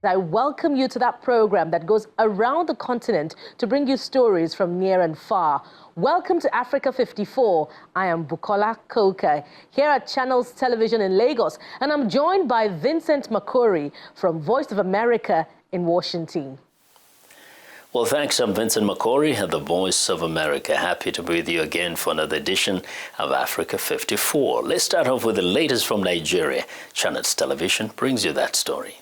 I welcome you to that program that goes around the continent to bring you stories from near and far. Welcome to Africa 54. I am Bukola Koka, here at Channels Television in Lagos, and I'm joined by Vincent Makori from Voice of America in Washington. Well, thanks. I'm Vincent Makori at the Voice of America. Happy to be with you again for another edition of Africa 54. Let's start off with the latest from Nigeria. Channels Television brings you that story.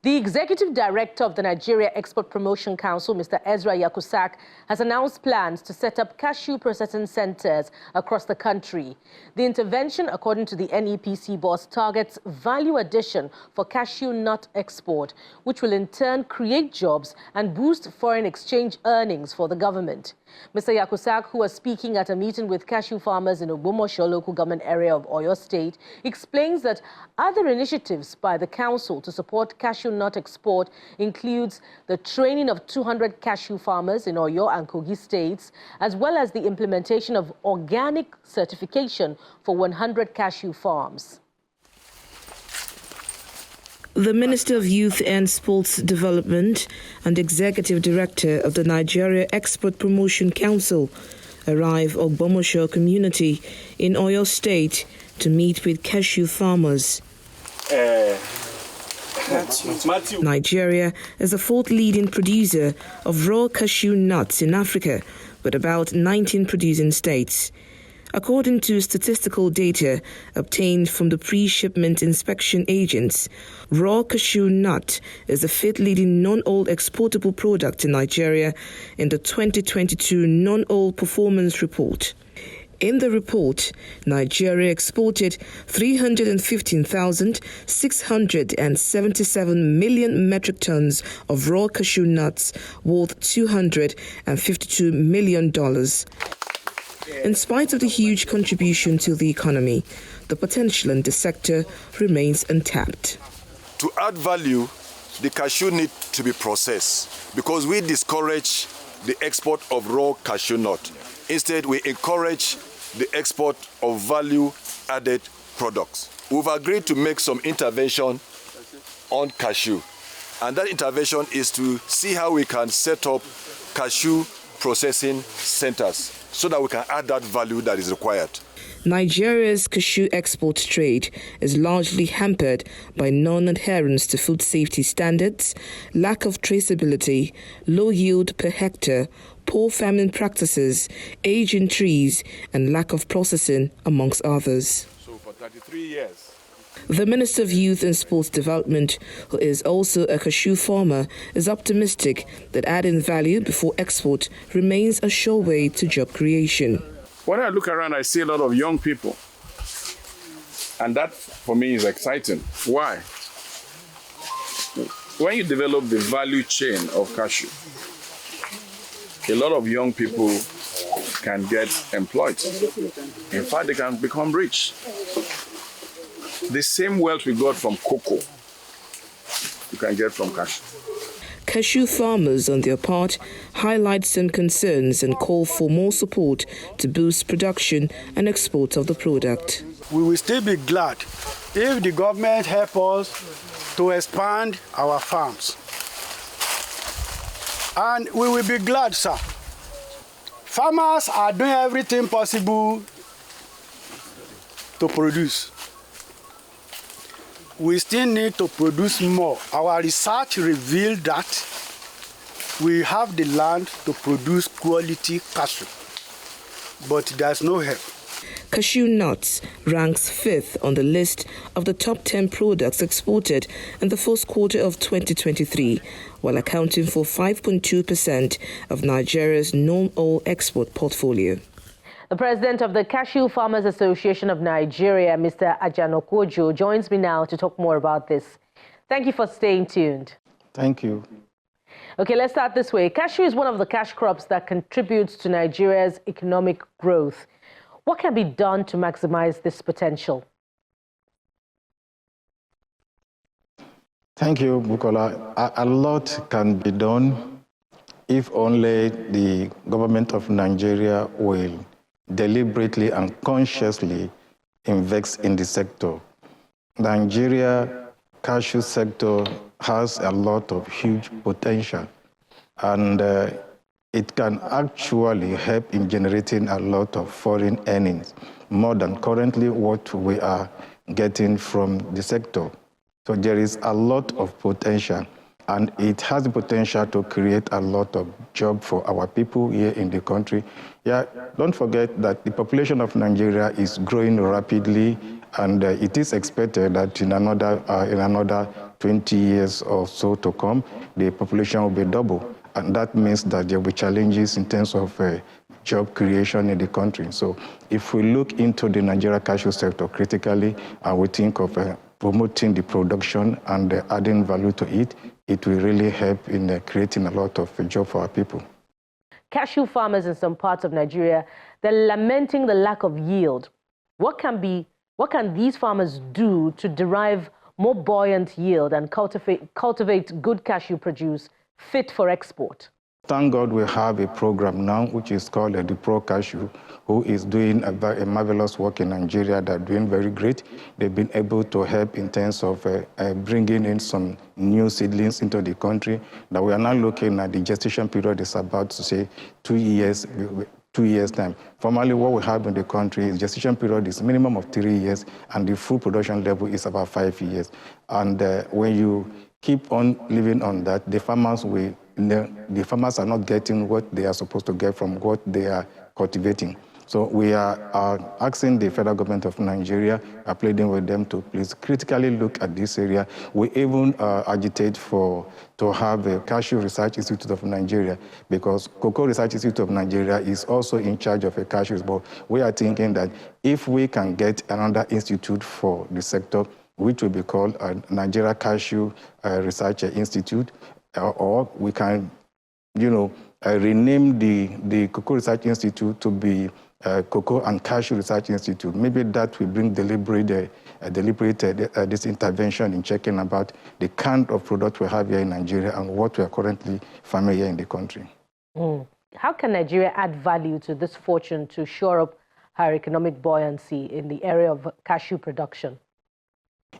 The executive director of the Nigeria Export Promotion Council, Mr. Ezra Yakusak, has announced plans to set up cashew processing centers across the country. The intervention, according to the NEPC boss, targets value addition for cashew nut export, which will in turn create jobs and boost foreign exchange earnings for the government. Mr. Yakusak, who was speaking at a meeting with cashew farmers in Ogbomoso local government area of Oyo State, explains that other initiatives by the council to support cashew nut export includes the training of 200 cashew farmers in Oyo and Kogi states, as well as the implementation of organic certification for 100 cashew farms. The Minister of Youth and Sports Development and Executive Director of the Nigeria Export Promotion Council arrived at Ogbomoso community in Oyo State to meet with cashew farmers. Nigeria is the fourth leading producer of raw cashew nuts in Africa, with about 19 producing states. According to statistical data obtained from the pre-shipment inspection agents, raw cashew nut is the fifth leading non-oil exportable product in Nigeria in the 2022 Non-Oil Performance Report. In the report, Nigeria exported 315,677 million metric tons of raw cashew nuts worth $252 million. In spite of the huge contribution to the economy, the potential in the sector remains untapped. To add value, the cashew need to be processed because we discourage the export of raw cashew nut. Instead, we encourage the export of value-added products. We've agreed to make some intervention on cashew, and that intervention is to see how we can set up cashew processing centers so that we can add that value that is required. Nigeria's cashew export trade is largely hampered by non-adherence to food safety standards, lack of traceability, low yield per hectare, poor farming practices, aging trees, and lack of processing, amongst others. So for 33 years. The Minister of Youth and Sports Development, who is also a cashew farmer, is optimistic that adding value before export remains a sure way to job creation. When I look around, I see a lot of young people. And that, for me, is exciting. Why? When you develop the value chain of cashew, a lot of young people can get employed. In fact, they can become rich. The same wealth we got from cocoa, you can get from cashew. Cashew farmers, on their part, highlight some concerns and call for more support to boost production and export of the product. We will still be glad if the government help us to expand our farms. And we will be glad, sir. Farmers are doing everything possible to produce. We still need to produce more. Our research revealed that we have the land to produce quality cashew, but there's no help. Cashew nuts ranks 5th on the list of the top 10 products exported in the first quarter of 2023, while accounting for 5.2% of Nigeria's non-oil export portfolio. The president of the Cashew Farmers Association of Nigeria, Mr. Ajanokojo, joins me now to talk more about this. Thank you for staying tuned. Thank you. Okay, let's start this way. Cashew is one of the cash crops that contributes to Nigeria's economic growth. What can be done to maximize this potential? Thank you, Bukola. A lot can be done if only the government of Nigeria will deliberately and consciously invest in the sector. Nigeria cashew sector has a lot of huge potential, and it can actually help in generating a lot of foreign earnings, more than currently what we are getting from the sector. So there is a lot of potential, and it has the potential to create a lot of jobs for our people here in the country. Yeah, don't forget that the population of Nigeria is growing rapidly, and it is expected that in another 20 years or so to come, the population will be double. And that means that there will be challenges in terms of job creation in the country. So if we look into the Nigeria cashew sector critically, and we think of promoting the production and adding value to it, it will really help in creating a lot of jobs for our people. Cashew farmers in some parts of Nigeria, they're lamenting the lack of yield. What can these farmers do to derive more buoyant yield and cultivate good cashew produce fit for export? Thank God we have a program now which is called the Pro Cashew, who is doing a marvelous work in Nigeria. They're doing very great. They've been able to help in terms of bringing in some new seedlings into the country. That we are now looking at the gestation period is about to say 2 years. 2 years' time. Formerly, what we have in the country is gestation period is minimum of 3 years, and the full production level is about 5 years. And when you keep on living on that, the farmers are not getting what they are supposed to get from what they are cultivating. So we are asking the federal government of Nigeria, pleading with them to please critically look at this area. We even agitate to have a Cashew Research Institute of Nigeria, because Cocoa Research Institute of Nigeria is also in charge of a cashews. But we are thinking that if we can get another institute for the sector, which will be called Nigeria Cashew Research Institute, or we can, rename the Cocoa Research Institute to be Cocoa and Cashew Research Institute. Maybe that will bring deliberate this intervention in checking about the kind of product we have here in Nigeria and what we are currently farming here in the country. How can Nigeria add value to this fortune to shore up her economic buoyancy in the area of cashew production?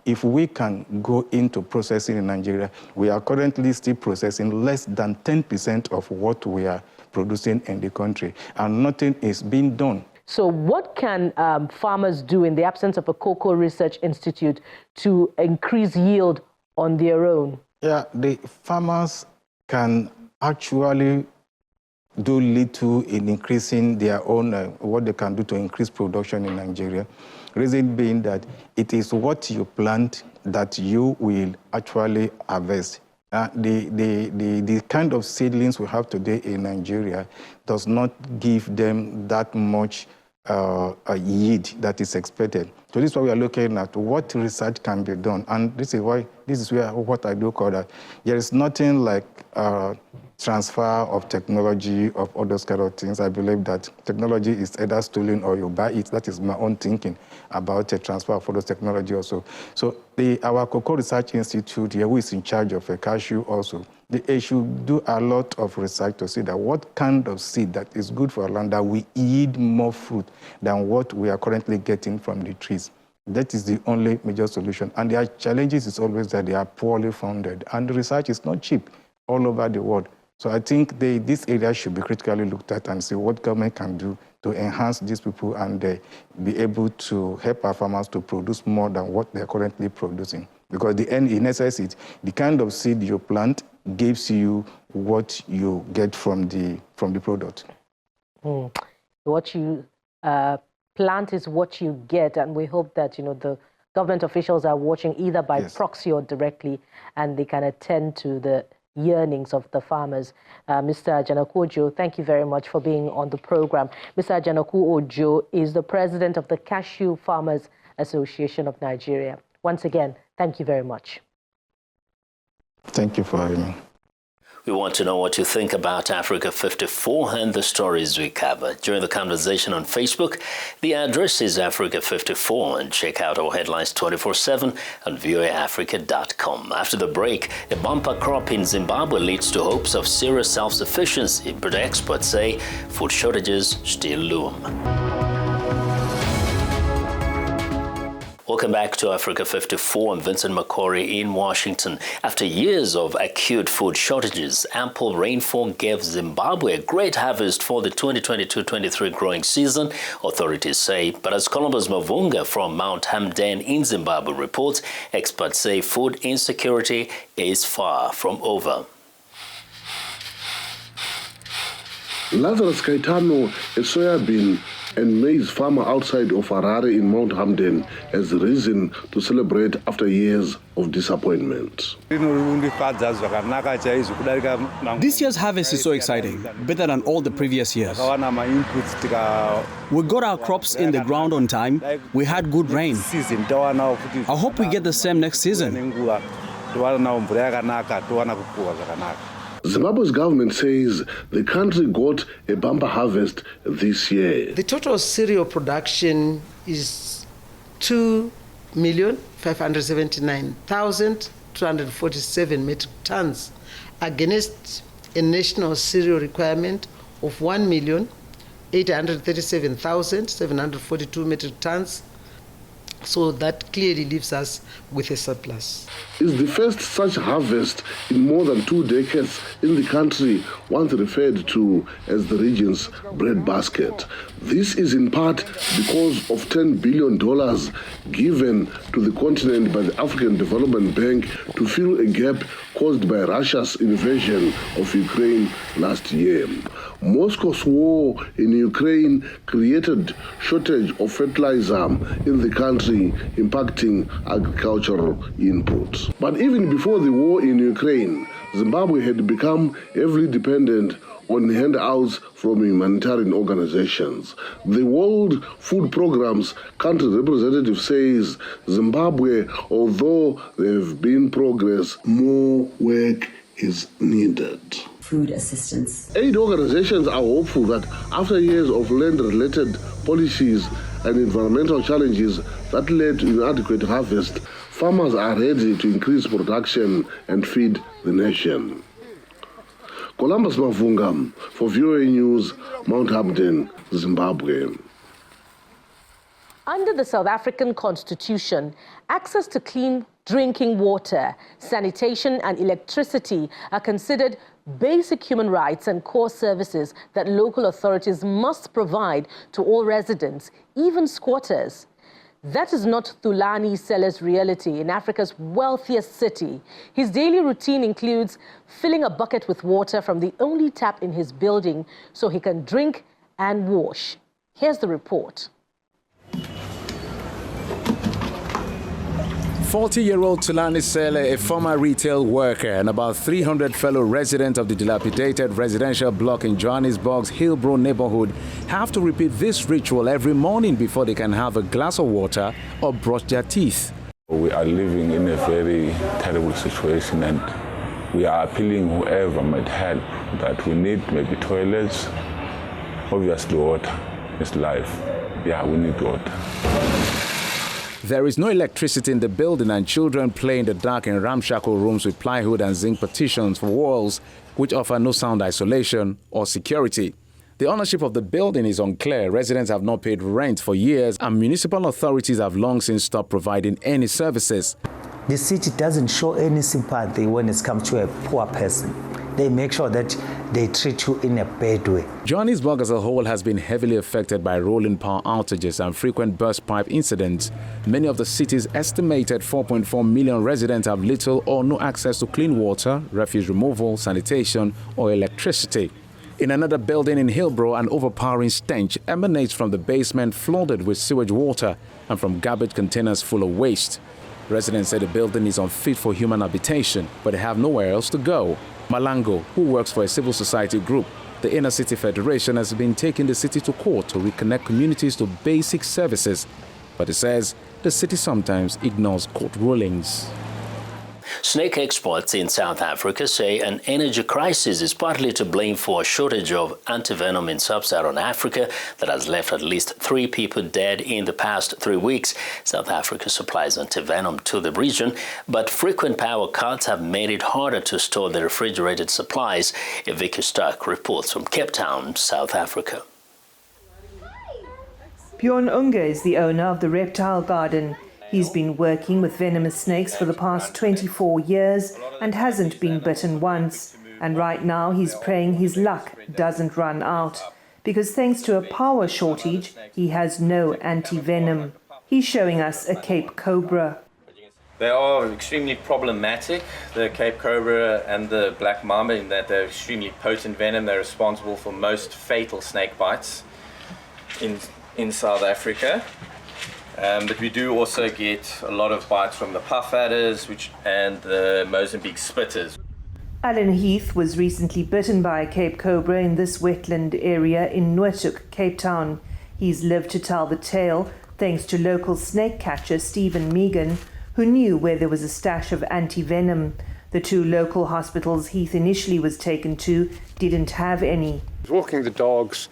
If we can go into processing in Nigeria, we are currently still processing less than 10% of what we are producing in the country, and nothing is being done. So what can farmers do in the absence of a Cocoa Research Institute to increase yield on their own? Yeah, the farmers can actually do little in increasing their own, what they can do to increase production in Nigeria. Reason being that it is what you plant that you will actually harvest. The kind of seedlings we have today in Nigeria does not give them that much yield that is expected. So this is why we are looking at what research can be done. And this is where what I do call that. There is nothing like transfer of technology, of all those kind of things. I believe that technology is either stolen or you buy it. That is my own thinking about the transfer of all those technology also. So our Cocoa Research Institute here, who is in charge of cashew also, they should do a lot of research to see that what kind of seed that is good for our land that we yield more fruit than what we are currently getting from the trees. That is the only major solution. And their challenges is always that they are poorly funded, and the research is not cheap all over the world. So I think this area should be critically looked at and see what government can do to enhance these people and be able to help our farmers to produce more than what they're currently producing. Because in essence, the kind of seed you plant gives you what you get from the product. What you plant is what you get, and we hope that the government officials are watching either by proxy or directly, and they can attend to the yearnings of the farmers. Mr. Ajanaku Ojo, thank you very much for being on the program. Mr. Ajanaku Ojo is the president of the Cashew Farmers Association of Nigeria. Once again, thank you very much. Thank you for having me. We want to know what you think about Africa 54 and the stories we cover. Join the conversation on Facebook. The address is Africa 54, and check out our headlines 24/7 on voaafrica.com. After the break, a bumper crop in Zimbabwe leads to hopes of serious self-sufficiency, but experts say food shortages still loom. Welcome back to Africa 54. I'm Vincent Makori in Washington. After years of acute food shortages, ample rainfall gave Zimbabwe a great harvest for the 2022-23 growing season, authorities say. But as Columbus Mavunga from Mount Hamden in Zimbabwe reports, experts say food insecurity is far from over. Lazarus Caetano, a soybean and maize farmer outside of Harare in Mount Hamden, has risen to celebrate after years of disappointment. This year's harvest is so exciting, better than all the previous years. We got our crops in the ground on time. We had good rain. I hope we get the same next season. Zimbabwe's government says the country got a bumper harvest this year. The total cereal production is 2,579,247 metric tons against a national cereal requirement of 1,837,742 metric tons. So that clearly leaves us with a surplus. It's the first such harvest in more than 2 decades in the country, once referred to as the region's breadbasket. This is in part because of $10 billion given to the continent by the African Development Bank to fill a gap caused by Russia's invasion of Ukraine last year. Moscow's war in Ukraine created shortage of fertilizer in the country, impacting agricultural inputs. But even before the war in Ukraine, Zimbabwe had become heavily dependent on handouts from humanitarian organizations. The World Food Programme's country representative says Zimbabwe, although there have been progress, more work is needed. Food assistance. Aid organizations are hopeful that after years of land-related policies and environmental challenges that led to inadequate harvest, farmers are ready to increase production and feed the nation. Columbus Mavunga for VOA News, Mount Hamden, Zimbabwe. Under the South African Constitution, access to clean drinking water, sanitation and electricity are considered basic human rights and core services that local authorities must provide to all residents, even squatters. That is not Thulani Seller's reality in Africa's wealthiest city. His daily routine includes filling a bucket with water from the only tap in his building so he can drink and wash. Here's the report. 40-year-old Thulani Seller, a former retail worker, and about 300 fellow residents of the dilapidated residential block in Johannesburg's Hillbrow neighborhood have to repeat this ritual every morning before they can have a glass of water or brush their teeth. We are living in a very terrible situation, and we are appealing whoever might help that we need maybe toilets, obviously water is life. Yeah, we need water. There is no electricity in the building, and children play in the dark in ramshackle rooms with plywood and zinc partitions for walls, which offer no sound isolation or security. The ownership of the building is unclear. Residents have not paid rent for years, and municipal authorities have long since stopped providing any services. The city doesn't show any sympathy when it comes to a poor person. They make sure that they treat you in a bad way. Johannesburg as a whole has been heavily affected by rolling power outages and frequent burst pipe incidents. Many of the city's estimated 4.4 million residents have little or no access to clean water, refuse removal, sanitation, or electricity. In another building in Hillbrow, an overpowering stench emanates from the basement flooded with sewage water and from garbage containers full of waste. Residents say the building is unfit for human habitation, but they have nowhere else to go. Malango, who works for a civil society group, the Inner City Federation, has been taking the city to court to reconnect communities to basic services. But he says the city sometimes ignores court rulings. Snake experts in South Africa say an energy crisis is partly to blame for a shortage of anti-venom in sub-Saharan Africa that has left at least 3 people dead in the past 3 weeks. South Africa supplies anti-venom to the region, but frequent power cuts have made it harder to store the refrigerated supplies. Vicky Stark reports from Cape Town, South Africa. Bjorn Unge is the owner of the reptile garden. He's been working with venomous snakes for the past 24 years and hasn't been bitten once. And right now he's praying his luck doesn't run out, because thanks to a power shortage, he has no anti-venom. He's showing us a Cape Cobra. They are extremely problematic, the Cape Cobra and the black mamba, in that they're extremely potent venom. They're responsible for most fatal snake bites in South Africa. But we do also get a lot of bites from the puff adders and the Mozambique spitters. Alan Heath was recently bitten by a Cape Cobra in this wetland area in Noordhoek, Cape Town. He's lived to tell the tale thanks to local snake catcher Stephen Megan, who knew where there was a stash of anti-venom. The two local hospitals Heath initially was taken to didn't have any. I was walking the dogs,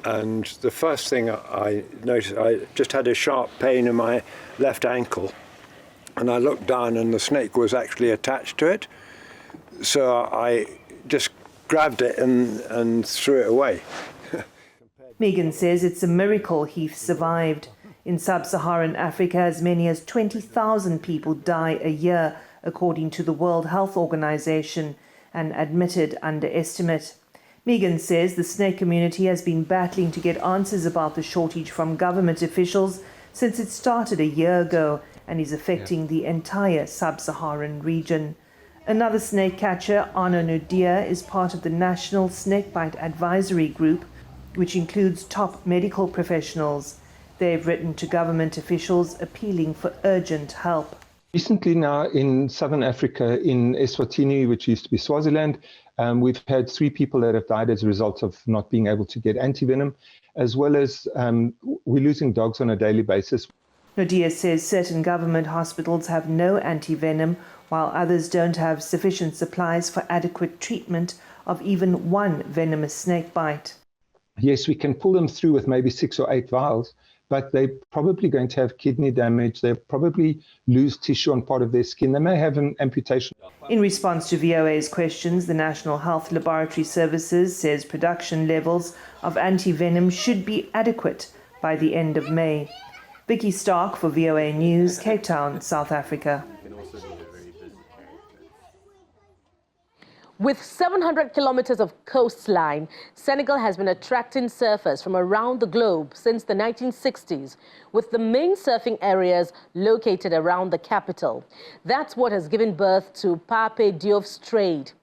and the first thing I noticed, I just had a sharp pain in my left ankle, and I looked down and the snake was actually attached to it. So I just grabbed it and threw it away. Megan says it's a miracle Heath survived. In sub-Saharan Africa, as many as 20,000 people die a year, according to the World Health Organization, an admitted underestimate. Megan says the snake community has been battling to get answers about the shortage from government officials since it started a year ago and is affecting the entire sub-Saharan region. Another snake catcher, Arno Nudia, is part of the National Snakebite Advisory Group, which includes top medical professionals. They've written to government officials appealing for urgent help. Recently now in southern Africa, in Eswatini, which used to be Swaziland, we've had 3 people that have died as a result of not being able to get anti-venom, as well as we're losing dogs on a daily basis. Nudia says certain government hospitals have no anti-venom, while others don't have sufficient supplies for adequate treatment of even one venomous snake bite. Yes, we can pull them through with maybe 6 or 8 vials, but they're probably going to have kidney damage. They'll probably lose tissue on part of their skin. They may have an amputation. In response to VOA's questions, the National Health Laboratory Services says production levels of anti-venom should be adequate by the end of May. Vicky Stark for VOA News, Cape Town, South Africa. With 700 kilometers of coastline, Senegal has been attracting surfers from around the globe since the 1960s, with the main surfing areas located around the capital. That's what has given birth to Pape Diof's trade.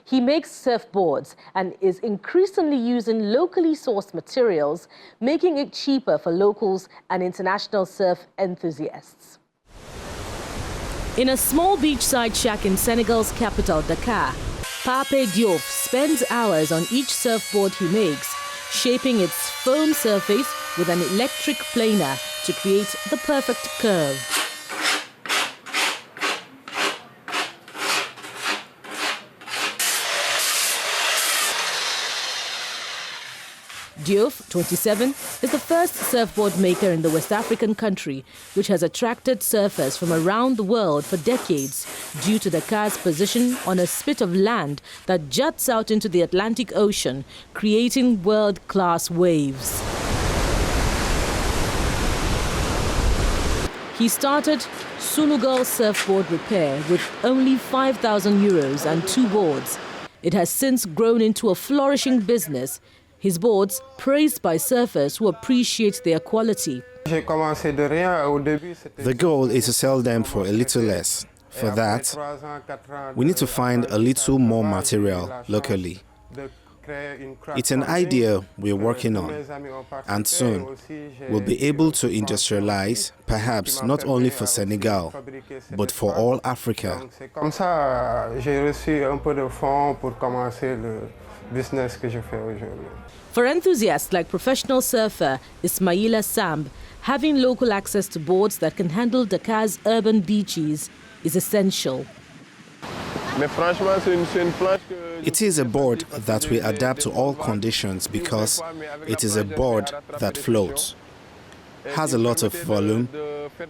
He makes surfboards and is increasingly using locally sourced materials, making it cheaper for locals and international surf enthusiasts. In a small beachside shack in Senegal's capital, Dakar, Pape Diof spends hours on each surfboard he makes, shaping its foam surface with an electric planer to create the perfect curve. Diof, 27, is the first surfboard maker in the West African country, which has attracted surfers from around the world for decades due to Dakar's position on a spit of land that juts out into the Atlantic Ocean, creating world-class waves. He started Sunugal Surfboard Repair with only 5,000 euros and 2 boards. It has since grown into a flourishing business. His boards praised by surfers who appreciate their quality. The goal is to sell them for a little less. For that, we need to find a little more material locally. It's an idea we're working on, and soon we'll be able to industrialize, perhaps not only for Senegal, but for all Africa. For enthusiasts like professional surfer Ismaila Samb, having local access to boards that can handle Dakar's urban beaches is essential. It is a board that will adapt to all conditions because it is a board that floats, has a lot of volume,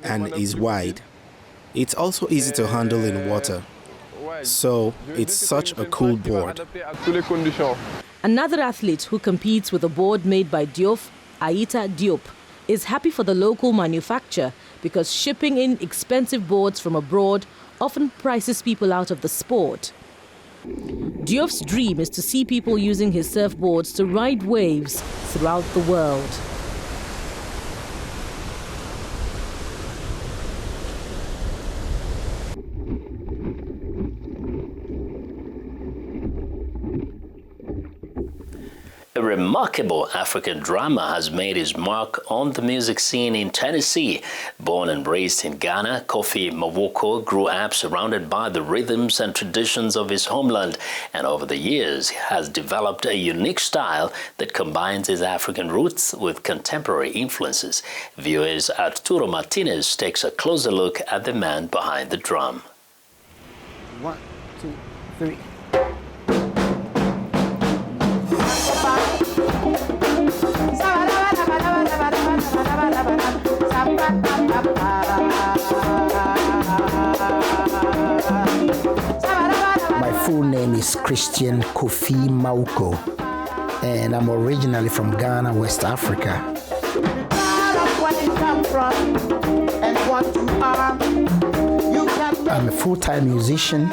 and is wide. It's also easy to handle in water. So it's such a cool board. Another athlete who competes with a board made by Diof, Aïta Diop, is happy for the local manufacturer because shipping in expensive boards from abroad often prices people out of the sport. Diof's dream is to see people using his surfboards to ride waves throughout the world. A remarkable African drummer has made his mark on the music scene in Tennessee. Born and raised in Ghana, Kofi Mawoko grew up surrounded by the rhythms and traditions of his homeland, and over the years has developed a unique style that combines his African roots with contemporary influences. Viewers Arturo Martinez takes a closer look at the man behind the drum. 1, 2, 3. My full name is Christian Kofi Mawoko, and I'm originally from Ghana, West Africa. I'm a full-time musician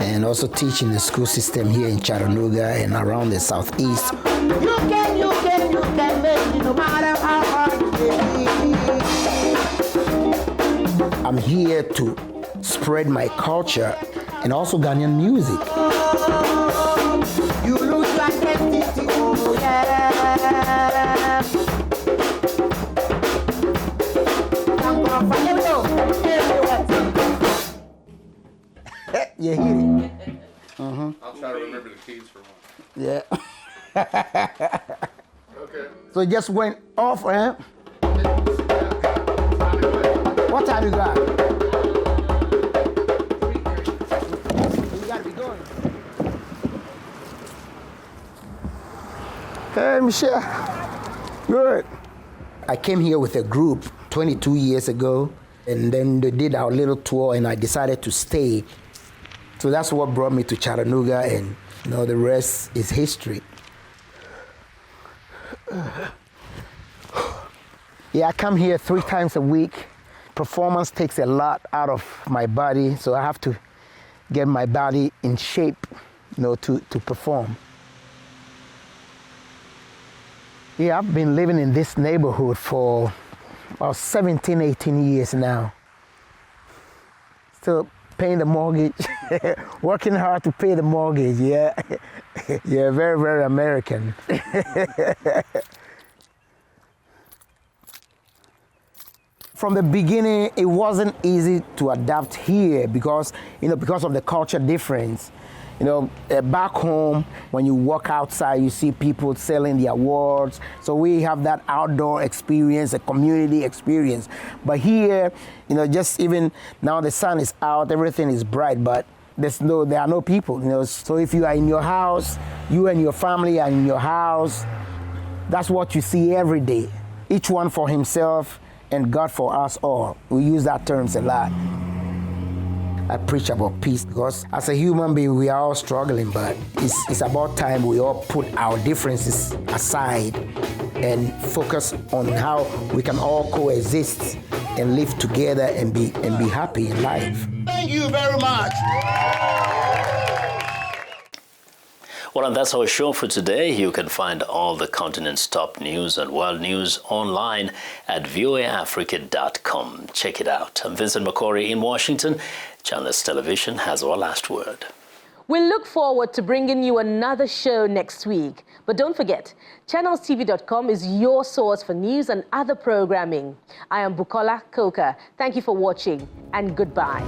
and also teach in the school system here in Chattanooga and around the southeast. You can make it no matter how hard it is. I'm here to spread my culture and also Ghanaian music. You lose your identity, oh yeah. You hear it? I'll try to remember the keys for one. Yeah. Okay. So it just went off, eh? What time you got? You gotta be going. Hey, Michelle. Good. I came here with a group 22 years ago, and then they did our little tour, and I decided to stay. So that's what brought me to Chattanooga, and you know, the rest is history. Yeah, I come here 3 times a week. Performance takes a lot out of my body, so I have to get my body in shape, you know, to perform. Yeah, I've been living in this neighborhood for about 17, 18 years now. Still paying the mortgage, working hard to pay the mortgage, yeah. Yeah, very, very American. From the beginning, it wasn't easy to adapt here because, you know, because of the culture difference. You know, back home, when you walk outside, you see people selling their awards. So we have that outdoor experience, a community experience. But here, you know, just even now the sun is out, everything is bright, but there are no people, you know. So if you are in your house, you and your family are in your house, that's what you see every day. Each one for himself and God for us all. We use that terms a lot. I preach about peace because as a human being, we are all struggling, but it's about time we all put our differences aside and focus on how we can all coexist and live together and be happy in life. Thank you very much. Well, and that's our show for today. You can find all the continent's top news and world news online at voaafrica.com. Check it out. I'm Vincent McCory in Washington. Channels Television has our last word. We'll look forward to bringing you another show next week. But don't forget, channelstv.com is your source for news and other programming. I am Bukola Koka. Thank you for watching, and goodbye.